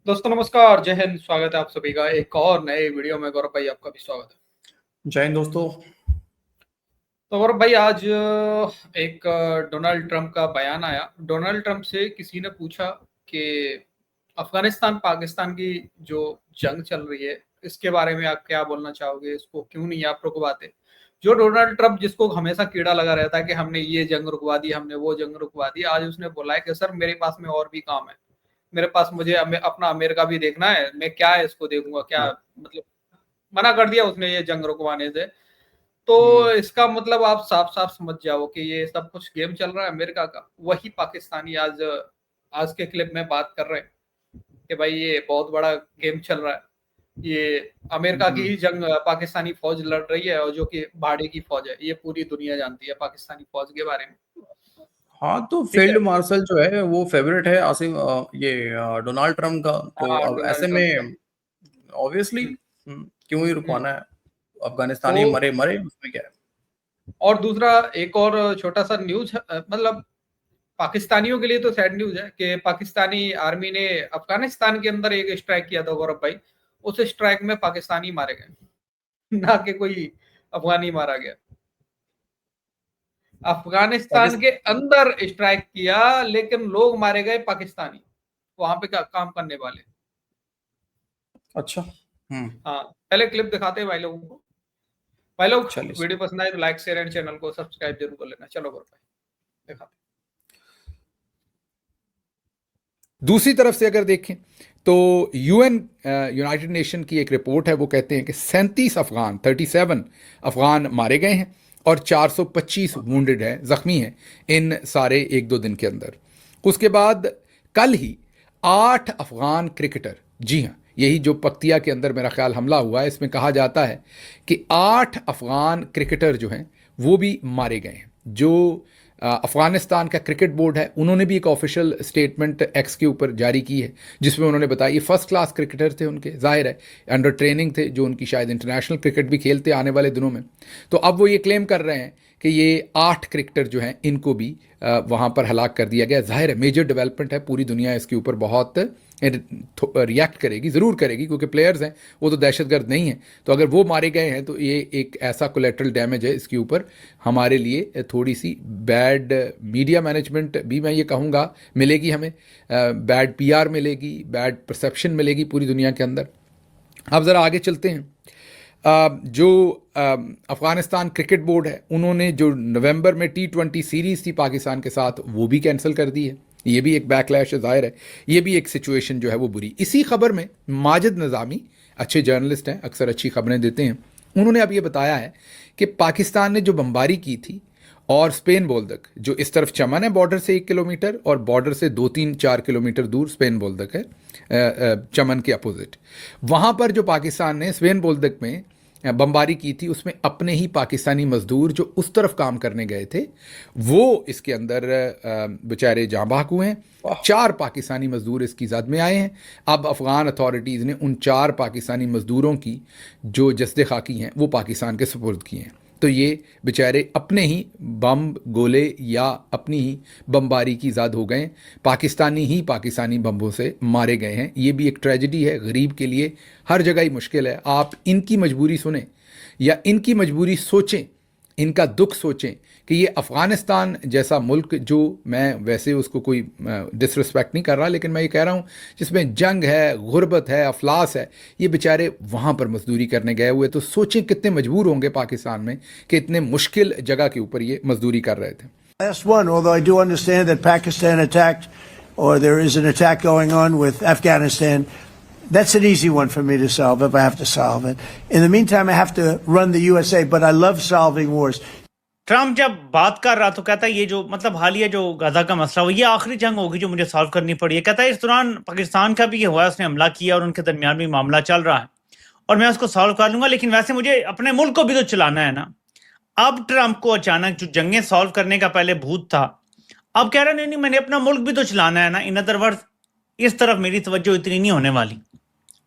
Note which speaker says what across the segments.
Speaker 1: दोस्तों नमस्कार, जय हिंद। स्वागत है आप सभी का एक और नए वीडियो में। गौरव भाई आपका भी स्वागत है।
Speaker 2: जय हिंद दोस्तों।
Speaker 1: तो गौरव भाई आज एक डोनाल्ड ट्रंप का बयान आया। डोनाल्ड ट्रंप से किसी ने पूछा कि अफगानिस्तान पाकिस्तान की जो जंग चल रही है इसके बारे में आप क्या बोलना चाहोगे, इसको क्यों नहीं आप रुकवाते। जो डोनाल्ड ट्रंप जिसको हमेशा कीड़ा लगा रहता है कि हमने ये जंग रुकवा दी, हमने वो जंग रुकवा दी, आज उसने बोला है कि सर मेरे पास में और भी काम है। मेरे पास मुझे अपना अमेरिका भी देखना है, मैं क्या है इसको देखूंगा क्या, मतलब मना कर दिया उसने ये जंग रुकवाने से। तो इसका मतलब आप साफ साफ समझ जाओ कि ये सब कुछ गेम चल रहा है अमेरिका का। वही पाकिस्तानी आज आज के क्लिप में बात कर रहे हैं कि भाई ये बहुत बड़ा गेम चल रहा है, ये अमेरिका की ही जंग पाकिस्तानी फौज लड़ रही है, और जो कि भाड़े की फौज है। ये पूरी दुनिया जानती है पाकिस्तानी फौज के बारे में।
Speaker 2: हाँ, तो
Speaker 1: ठीक है।
Speaker 2: फील्ड मार्शल जो है वो फेवरेट है आसिम डोनाल्ड ट्रम्प का। तो
Speaker 1: हाँ,
Speaker 2: अब ऐसे
Speaker 1: डोनाल्ड ट्रंप का।
Speaker 2: में ऑब्वियसली क्यों ही
Speaker 1: हम्म।
Speaker 2: रुकवाना है।
Speaker 1: तो
Speaker 2: अफगानिस्तानी मरे मरे, उसमें क्या है।
Speaker 1: और दूसरा एक और छोटा सा न्यूज, मतलब पाकिस्तानियों के लिए तो सैड न्यूज है कि पाकिस्तानी आर्मी ने अफगानिस्तान के अंदर एक स्ट्राइक किया था गौरव भाई। उस स्ट्राइक में पाकिस्तानी मारे गए ना कि कोई अफगानी मारा गया। अफगानिस्तान के
Speaker 2: पाकिस्तान।
Speaker 1: अंदर स्ट्राइक किया लेकिन लोग मारे गए पाकिस्तानी, वहां पे काम करने वाले।
Speaker 2: अच्छा।
Speaker 1: हाँ, पहले क्लिप दिखाते हैं भाई लोगों को। भाई लोग
Speaker 2: चलिए।
Speaker 1: वीडियो पसंद आए तो लाइक शेयर एंड चैनल को सब्सक्राइब जरूर कर लेना। चलो गौरव भाई दिखाते
Speaker 3: दूसरी तरफ से अगर देखें तो यूनाइटेड नेशन की एक रिपोर्ट है, वो कहते हैं कि 37 अफगान मारे गए हैं और 425 वुंडेड हैं, जख्मी हैं इन सारे एक दो दिन के अंदर। उसके बाद कल ही 8 अफगान क्रिकेटर, जी हाँ, यही जो पक्तिया के अंदर मेरा ख्याल हमला हुआ है, इसमें कहा जाता है कि 8 अफगान क्रिकेटर जो हैं वो भी मारे गए हैं। जो अफ़गानिस्तान का क्रिकेट बोर्ड है, उन्होंने भी एक ऑफिशियल स्टेटमेंट एक्स के ऊपर जारी की है, जिसमें उन्होंने बताया ये फर्स्ट क्लास क्रिकेटर थे, उनके जाहिर है अंडर ट्रेनिंग थे, जो उनकी शायद इंटरनेशनल क्रिकेट भी खेलते आने वाले दिनों में। तो अब वो ये क्लेम कर रहे हैं कि ये 8 क्रिकेटर जो हैं इनको भी वहाँ पर हलाक कर दिया गया। जाहिर है मेजर डेवलपमेंट है, पूरी दुनिया इसके ऊपर बहुत रिएक्ट करेगी, ज़रूर करेगी, क्योंकि प्लेयर्स हैं वो तो दहशतगर्द नहीं हैं। तो अगर वो मारे गए हैं तो ये एक ऐसा कोलेटरल डैमेज है, इसके ऊपर हमारे लिए थोड़ी सी बैड मीडिया मैनेजमेंट भी मैं ये कहूँगा मिलेगी हमें, बैड पीआर मिलेगी, बैड परसेप्शन मिलेगी पूरी दुनिया के अंदर। अब ज़रा आगे चलते हैं। जो अफ़गानिस्तान क्रिकेट बोर्ड है, उन्होंने जो नवंबर में T20 सीरीज़ थी पाकिस्तान के साथ, वो भी कैंसिल कर दी है। ये भी एक बैकलैश है, ज़ाहिर है ये भी एक सिचुएशन जो है वो बुरी। इसी खबर में माजिद निज़ामी, अच्छे जर्नलिस्ट हैं, अक्सर अच्छी खबरें देते हैं, उन्होंने अब ये बताया है कि पाकिस्तान ने जो बमबारी की थी, और स्पेन बोल्दक, जो इस तरफ चमन है बॉर्डर से 1 किलोमीटर और बॉर्डर से 2-3-4 किलोमीटर दूर स्पेन बोल्दक है, चमन के अपोजिट, वहाँ पर जो पाकिस्तान ने स्पेन बोल्दक में बमबारी की थी, उसमें अपने ही पाकिस्तानी मजदूर जो उस तरफ काम करने गए थे वो इसके अंदर बेचारे जाँ बहक हुए हैं। 4 पाकिस्तानी मजदूर इसकी जद में आए हैं। अब अफ़गान अथॉरिटीज़ ने उन 4 पाकिस्तानी मजदूरों की जो जस्दे खाकी हैं वो पाकिस्तान के सुपुर्द किए हैं। तो ये बेचारे अपने ही बम गोले या अपनी ही बमबारी की ज़द हो गए, पाकिस्तानी बम्बों से मारे गए हैं। ये भी एक ट्रेजेडी है, गरीब के लिए हर जगह ही मुश्किल है। आप इनकी मजबूरी सुने या इनकी मजबूरी सोचें, इनका दुख सोचें कि ये अफ़गानिस्तान जैसा मुल्क, जो मैं वैसे उसको कोई डिसरिस्पेक्ट नहीं कर रहा, लेकिन मैं ये कह रहा हूँ जिसमें जंग है, गुर्बत है, अफलास है, ये बेचारे वहाँ पर मजदूरी करने गए हुए। तो सोचें कितने मजबूर होंगे पाकिस्तान में कि इतने मुश्किल जगह के ऊपर ये मजदूरी कर रहे थे।
Speaker 4: Last one, although I do understand that Pakistan attacked, or there is an attack going on with Afghanistan, that's an easy one for me to solve if I have to solve it. In the meantime, I have to run the USA, but I love solving wars.
Speaker 5: Trump जब बात कर रहा तो कहता है ये जो मतलब हालिया जो गाजा का मसला हुआ, ये आखिरी जंग होगी जो मुझे सॉल्व करनी पड़ी है। कहता है इस दौरान पाकिस्तान का भी ये हुआ है, उसने हमला किया और उनके दरमियान भी मामला चल रहा है और मैं उसको सॉल्व कर लूंगा, लेकिन वैसे मुझे अपने मुल्क को भी तो चलाना है ना। अब ट्रम्प को अचानक जो जंगें सॉल्व करने का पहले भूत था, अब कह रहा नहीं नहीं मैंने अपना मुल्क भी तो चलाना है ना। इन अदर वर्ड्स, इस तरफ मेरी तवज्जो इतनी नहीं होने वाली।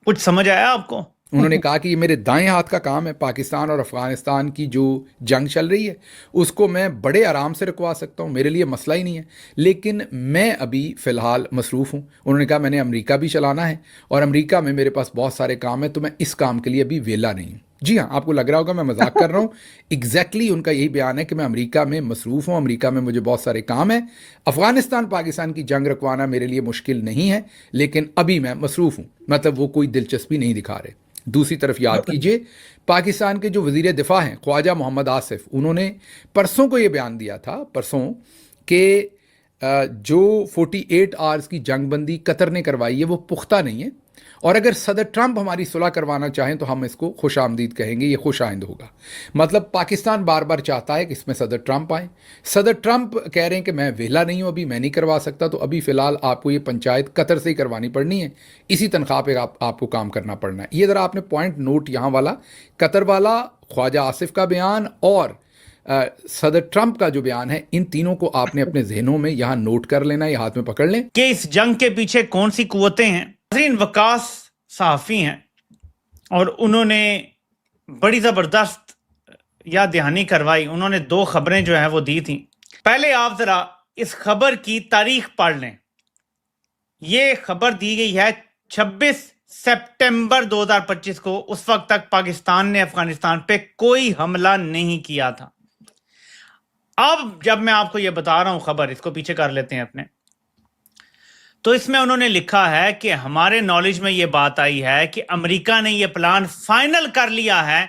Speaker 5: कुछ समझ आया आपको?
Speaker 3: उन्होंने कहा कि ये मेरे दाएं हाथ का काम है, पाकिस्तान और अफ़गानिस्तान की जो जंग चल रही है उसको मैं बड़े आराम से रुकवा सकता हूँ, मेरे लिए मसला ही नहीं है, लेकिन मैं अभी फ़िलहाल मसरूफ़ हूँ। उन्होंने कहा मैंने अमेरिका भी चलाना है और अमेरिका में मेरे पास बहुत सारे काम है, तो मैं इस काम के लिए अभी वेला नहीं हूँ। जी हाँ, आपको लग रहा होगा मैं मजाक कर रहा हूँ। एग्जैक्टली उनका यही बयान है कि मैं अमेरिका में मसरूफ़ हूँ, अमेरिका में मुझे बहुत सारे काम है, अफ़गानिस्तान पाकिस्तान की जंग रुकवाना मेरे लिए मुश्किल नहीं है, लेकिन अभी मैं मसरूफ़ हूँ। मतलब वो कोई दिलचस्पी नहीं दिखा रहे। दूसरी तरफ याद कीजिए, पाकिस्तान के जो वज़ीर दिफा हैं ख्वाजा मोहम्मद आसिफ, उन्होंने परसों को ये बयान दिया था, परसों, कि जो 48 आवर्स की जंगबंदी कतर ने करवाई है वो पुख्ता नहीं है, और अगर सदर ट्रंप हमारी सुलह करवाना चाहें तो हम इसको खुश आमदीद कहेंगे, ये खुश आइंद होगा। मतलब पाकिस्तान बार बार चाहता है कि इसमें सदर ट्रंप आए। सदर ट्रंप कह रहे हैं कि मैं वेला नहीं हूँ, अभी मैं नहीं करवा सकता, तो अभी फ़िलहाल आपको ये पंचायत कतर से ही करवानी पड़नी है, इसी तनख्वाह पे आपको काम करना पड़ना है। ये ज़रा आपने पॉइंट नोट, यहाँ वाला कतर वाला, ख्वाजा आसिफ का बयान और सदर ट्रंप का जो बयान है, इन तीनों को आपने अपने जहनों में यहाँ नोट कर लेना, ये हाथ में पकड़ लें
Speaker 5: कि इस जंग के पीछे कौन सी कुव्वतें हैं। नाज़रीन, वकास सहाफ़ी हैं और उन्होंने बड़ी ज़बरदस्त याद दहानी करवाई। उन्होंने 2 खबरें जो है वो दी थी। पहले आप ज़रा इस खबर की तारीख पढ़ लें। ये खबर दी गई है 26 सितंबर 2025 को। उस वक्त तक पाकिस्तान ने अफगानिस्तान पे कोई हमला नहीं किया था। अब जब मैं आपको ये बता रहा हूं खबर, इसको पीछे कर लेते हैं अपने, तो इसमें उन्होंने लिखा है कि हमारे नॉलेज में ये बात आई है कि अमेरिका ने ये प्लान फाइनल कर लिया है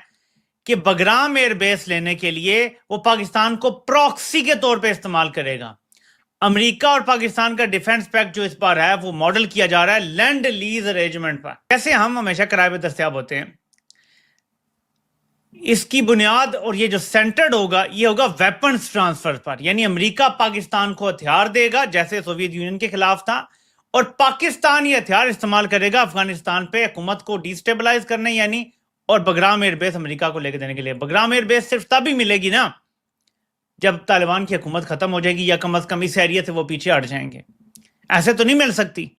Speaker 5: कि बगराम एयरबेस लेने के लिए वो पाकिस्तान को प्रॉक्सी के तौर पे इस्तेमाल करेगा। अमेरिका और पाकिस्तान का डिफेंस पैक्ट जो इस बार है वो मॉडल किया जा रहा है लैंड लीज अरेंजमेंट पर। जैसे हम हमेशा किराए पे दस्तयाब होते हैं, इसकी बुनियाद और ये जो सेंटर्ड होगा, ये होगा वेपन्स ट्रांसफर पर। यानी अमेरिका पाकिस्तान को हथियार देगा जैसे सोवियत यूनियन के खिलाफ था, और पाकिस्तान ये हथियार इस्तेमाल करेगा अफगानिस्तान पे हुकूमत को डिस्टेबलाइज करने, यानी, और बगराम एयरबेस अमेरिका को लेकर देने के लिए। बगराम एयरबेस सिर्फ तभी मिलेगी ना जब तालिबान की हुकूमत खत्म हो जाएगी, या कम अज कम इस एरिया से वो पीछे हट जाएंगे। ऐसे तो नहीं मिल सकती।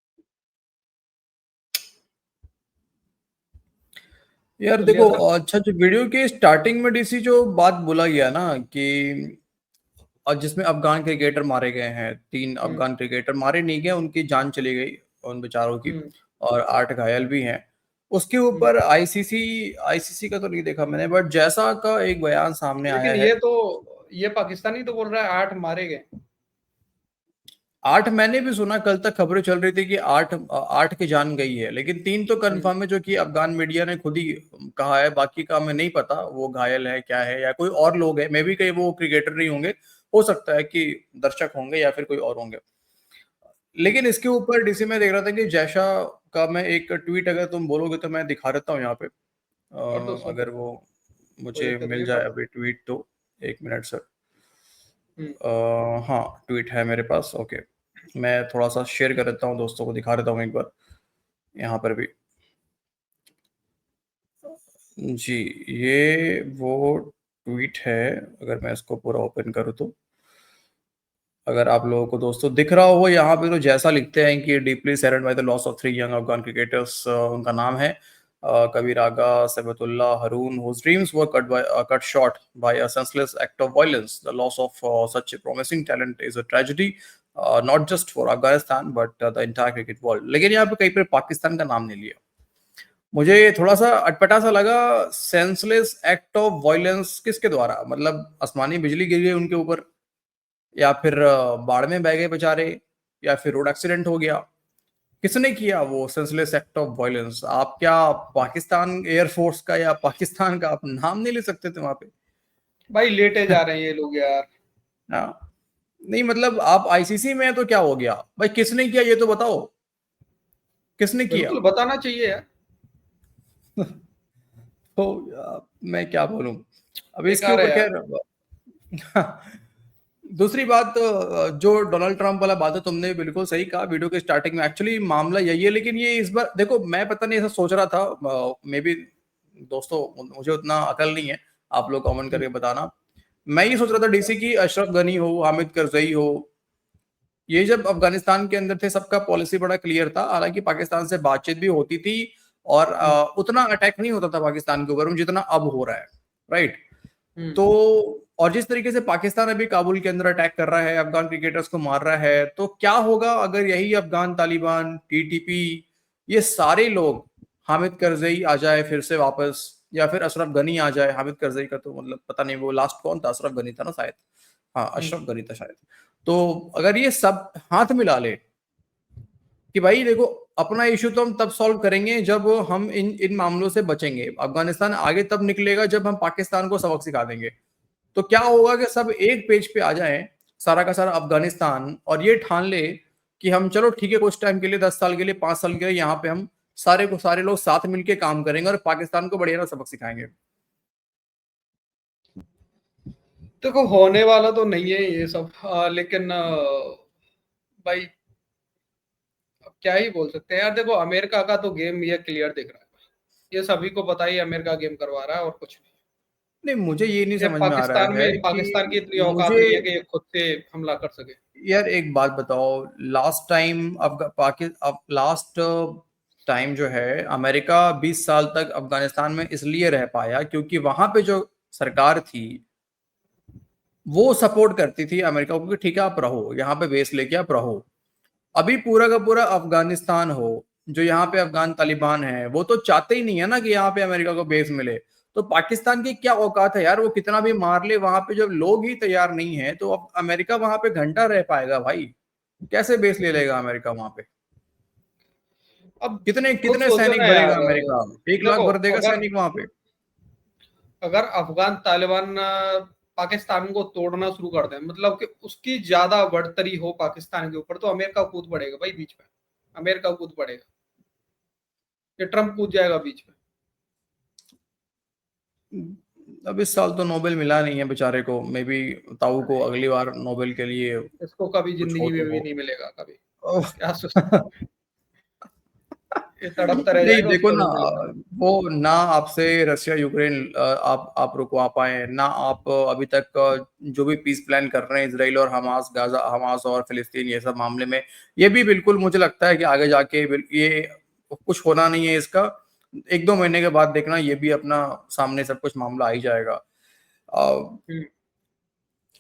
Speaker 2: यार देखो, अच्छा, जो वीडियो के स्टार्टिंग में डीसी जो बात बोला गया ना कि जिसमें अफगान क्रिकेटर मारे गए हैं, 3 अफगान क्रिकेटर मारे नहीं गए, उनकी जान चली गई उन बेचारों की, और 8 घायल भी हैं। उसके ऊपर आईसीसी का तो नहीं देखा मैंने, बट जैसा का एक बयान सामने आया है।
Speaker 1: ये पाकिस्तानी तो बोल रहा है 8 मारे गए।
Speaker 2: 8 मैंने भी सुना, कल तक खबरें चल रही थी कि 8 की जान गई है, लेकिन 3 तो कंफर्म है, जो कि अफगान मीडिया ने खुद ही कहा है। बाकी का हमें नहीं पता वो घायल है क्या है, या कोई और लोग है, मे भी कहीं वो क्रिकेटर नहीं होंगे, हो सकता है कि दर्शक होंगे या फिर कोई और होंगे। लेकिन इसके ऊपर डीसी में देख रहा था कि जैशा का मैं एक ट्वीट, अगर तुम बोलोगे तो मैं दिखा देता हूँ यहाँ पे, अगर वो मुझे मिल जाए अभी ट्वीट, तो 1 मिनट सर। हाँ, ट्वीट है मेरे पास। ओके, मैं थोड़ा सा शेयर कर देता हूँ, दोस्तों को दिखा देता हूँ एक बार यहाँ पर भी। जी, ये वो ट्वीट है, अगर मैं इसको पूरा ओपन करूँ तो, अगर आप लोगों को दोस्तों दिख रहा हो यहाँ पे, तो जैसा लिखते हैं कि deeply saddened by the loss of 3 young Afghan cricketers, उनका नाम है कबीर आगा, सबतुल्लाह Haroon, whose dreams were cut short by a senseless act of violence. The loss of such a promising talent is a tragedy, not just for Afghanistan but the entire cricket world. लेकिन यहाँ पे कहीं पर पाकिस्तान का नाम नहीं लिया। मुझे थोड़ा सा अटपटा सा लगा। सेंसलेस एक्ट ऑफ वायलेंस किसके द्वारा? मतलब आसमानी बिजली गिर गई उनके ऊपर, या फिर बाढ़ में बह गए बेचारे, या फिर रोड एक्सीडेंट हो गया? किसने किया वो सेंसलेस एक्ट ऑफ वायलेंस? आप क्या पाकिस्तान एयरफोर्स का या पाकिस्तान का आप नाम नहीं ले सकते थे वहां पे?
Speaker 1: भाई लेटे जा रहे हैं ये लोग यार।
Speaker 2: नहीं, मतलब आप आईसीसी में है तो क्या हो गया भाई? किसने किया ये तो बताओ, किसने किया?
Speaker 1: बिल्कुल बताना चाहिए यार।
Speaker 2: तो मैं क्या बोलूं अब इसके ऊपर। खैर, दूसरी बात, जो डोनाल्ड ट्रंप वाला बात है, तुमने बिल्कुल सही कहा वीडियो के स्टार्टिंग में। एक्चुअली मामला यही है, लेकिन ये इस बार देखो, मैं पता नहीं ऐसा सोच रहा था, मे बी दोस्तों मुझे उतना अकल नहीं है, आप लोग कमेंट करके बताना। मैं ये सोच रहा था डीसी की अशरफ गनी हो, हामिद करजई हो, ये जब अफगानिस्तान के अंदर थे, सबका पॉलिसी बड़ा क्लियर था। हालांकि पाकिस्तान से बातचीत भी होती थी, और उतना अटैक नहीं होता था पाकिस्तान के ऊपर में जितना अब हो रहा है, राइट? तो और जिस तरीके से पाकिस्तान अभी काबुल के अंदर अटैक कर रहा है, अफगान क्रिकेटर्स को मार रहा है, तो क्या होगा अगर यही अफगान तालिबान, टीटीपी, ये सारे लोग, हामिद करजई आ जाए फिर से वापस, या फिर अशरफ गनी आ जाए। हामिद करजई का तो मतलब पता नहीं, वो लास्ट कौन था, अशरफ गनी था ना शायद, हाँ अशरफ गनी था शायद। तो अगर ये सब हाथ मिला ले कि भाई देखो, अपना इशू तो हम तब सॉल्व करेंगे जब हम इन मामलों से बचेंगे, अफगानिस्तान आगे तब निकलेगा जब हम पाकिस्तान को सबक सिखा देंगे। तो क्या होगा कि सब एक पेज पे आ जाएं, सारा का सारा अफगानिस्तान, और ये ठान ले कि हम चलो ठीक है कुछ टाइम के लिए, 10 साल के लिए, 5 साल के लिए यहाँ पे हम सारे को सारे लोग साथ मिलके काम करेंगे और पाकिस्तान को बढ़िया सबक सिखाएंगे।
Speaker 1: देखो होने वाला तो नहीं है ये सब, लेकिन भाई अब क्या ही बोल सकते हैं यार। देखो अमेरिका का तो गेम ये क्लियर दिख रहा है, ये सभी को पता ही अमेरिका गेम करवा रहा है और कुछ नहीं।
Speaker 2: नहीं, मुझे ये नहीं
Speaker 1: ये
Speaker 2: समझ में आ रहा है
Speaker 1: पाकिस्तान की इतनी
Speaker 2: कि
Speaker 1: औकात नहीं है कि ये खुद से हमला कर सके।
Speaker 2: यार एक बात बताओ, लास्ट टाइम जो है अमेरिका 20 साल तक अफगानिस्तान में इसलिए रह पाया क्योंकि वहां पे जो सरकार थी वो सपोर्ट करती थी अमेरिका को कि ठीक है आप रहो यहाँ पे, बेस लेके आप रहो। अभी पूरा का पूरा अफगानिस्तान हो, जो यहाँ पे अफगान तालिबान है, वो तो चाहते ही नहीं है ना कि यहाँ पे अमेरिका को बेस मिले। तो पाकिस्तान की क्या औकात है यार, वो कितना भी मार ले, वहां पे जब लोग ही तैयार नहीं है तो अब अमेरिका वहां पे घंटा रह पाएगा भाई? कैसे बेस ले लेगा अमेरिका वहां पे?
Speaker 1: अब
Speaker 2: कितने
Speaker 1: खुद
Speaker 2: कितने
Speaker 1: सोचो
Speaker 2: सैनिक
Speaker 1: ना
Speaker 2: भरेगा
Speaker 1: यार,
Speaker 2: अमेरिका? 1 लाख
Speaker 1: देखो
Speaker 2: भर देगा सैनिक वहां पे।
Speaker 1: अगर अफगान तालिबान पाकिस्तान को तोड़ना शुरू कर दे, मतलब कि उसकी ज्यादा बढ़तरी हो पाकिस्तान के ऊपर, तो अमेरिका कूद पड़ेगा भाई बीच में, अमेरिका कूद पड़ेगा, ये ट्रम्प कूद जाएगा बीच में।
Speaker 2: अब इस साल तो नोबेल मिला नहीं है बेचारे को, मे बी ताऊ को अगली बार नोबेल के लिए
Speaker 1: इसको कभी
Speaker 2: कुछ हो
Speaker 1: जिंदगी में
Speaker 2: तो
Speaker 1: भी
Speaker 2: हो।
Speaker 1: नहीं मिलेगा कभी,
Speaker 2: ओह।
Speaker 1: क्या सोचते, ये तड़पता रह
Speaker 2: नहीं
Speaker 1: जाएगा,
Speaker 2: देखो
Speaker 1: उसको
Speaker 2: ना,
Speaker 1: नहीं मिलेगा।
Speaker 2: वो ना आपसे रशिया यूक्रेन आप रुकवा पाए ना, आप अभी तक जो भी पीस प्लान कर रहे हैं इसराइल और हमास, गाजा, हमास और फिलिस्तीन, ये सब मामले में ये भी बिल्कुल मुझे लगता है कि आगे जाके ये कुछ होना नहीं है इसका। 1-2 महीने के बाद देखना, ये भी अपना सामने सब कुछ मामला आ ही जाएगा।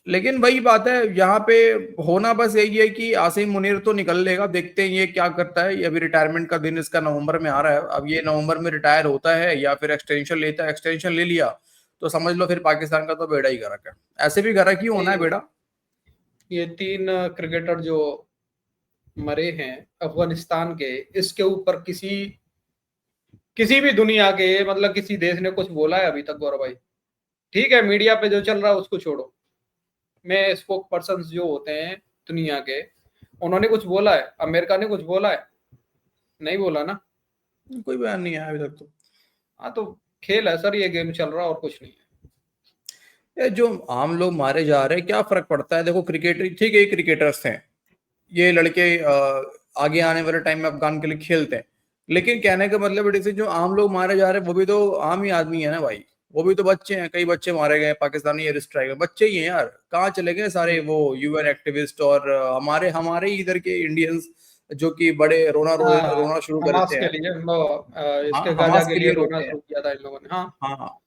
Speaker 2: लेकिन वही बात है, यहाँ पे होना बस यही है कि आसिम मुनीर तो निकल लेगा, देखते हैं ये क्या करता है। ये अभी रिटायरमेंट का दिन इसका नवंबर में आ रहा है, अब ये नवंबर में रिटायर होता है या फिर एक्सटेंशन लेता है। एक्सटेंशन ले लिया तो समझ लो फिर पाकिस्तान का तो बेड़ा ही गर्क है, ऐसे भी गर्क ही होना है बेड़ा।
Speaker 1: ये 3 क्रिकेटर जो मरे हैं अफगानिस्तान के, इसके ऊपर किसी भी दुनिया के, मतलब किसी देश ने कुछ बोला है अभी तक गौरव भाई? ठीक है मीडिया पे जो चल रहा है उसको छोड़ो, मैं स्पोक पर्सन जो होते हैं दुनिया के, उन्होंने कुछ बोला है? अमेरिका ने कुछ बोला है? नहीं बोला ना,
Speaker 2: कोई बयान नहीं आया अभी तक तो।
Speaker 1: हाँ तो खेल है सर, ये गेम चल रहा है और कुछ नहीं है।
Speaker 2: ये जो आम लोग मारे जा रहे हैं क्या फर्क पड़ता है? देखो क्रिकेटर ठीक है, क्रिकेटर्स हैं ये लड़के, आगे आने वाले टाइम में अफगान के लिए खेलते हैं, लेकिन कहने का मतलब है जो आम लोग मारे जा रहे हैं वो भी तो आम ही आदमी है ना भाई, वो भी तो बच्चे हैं। कई बच्चे मारे गए पाकिस्तानी एयर स्ट्राइक, बच्चे ही हैं यार। कहाँ चले गए सारे वो यूएन एक्टिविस्ट और हमारे इधर के इंडियंस जो कि बड़े रोना शुरू कर
Speaker 1: हमास
Speaker 2: देते
Speaker 1: के
Speaker 2: हैं।
Speaker 1: लिए इसके गाजा
Speaker 2: हमास
Speaker 1: के
Speaker 2: के
Speaker 1: लिए
Speaker 2: लिए
Speaker 1: रोना
Speaker 2: रोते हैं।
Speaker 1: शुरू किया था इन लोगों ने। हाँ
Speaker 2: हाँ,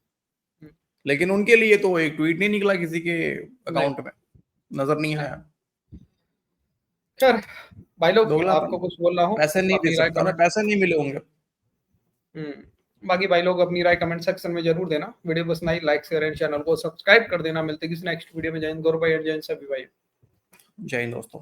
Speaker 2: लेकिन उनके लिए तो एक ट्वीट नहीं निकला किसी के अकाउंट में, नजर नहीं आया।
Speaker 1: खैर भाई लोग,
Speaker 2: दोगलापन,
Speaker 1: आपको कुछ बोलना हो
Speaker 2: पैसे नहीं दे
Speaker 1: अपनी राय
Speaker 2: सकता ना,
Speaker 1: कमेंट।
Speaker 2: पैसे नहीं मिले होंगे।
Speaker 1: बाकी भाई लोग अपनी राय कमेंट सेक्शन में जरूर देना। वीडियो पसंद I like share and channel को सब्सक्राइब कर देना। मिलते किसी नेक्स्ट वीडियो में। जय हिंद गौरव भाई, जय हिंद सभी भाई।
Speaker 2: जय हिंद दोस्तों।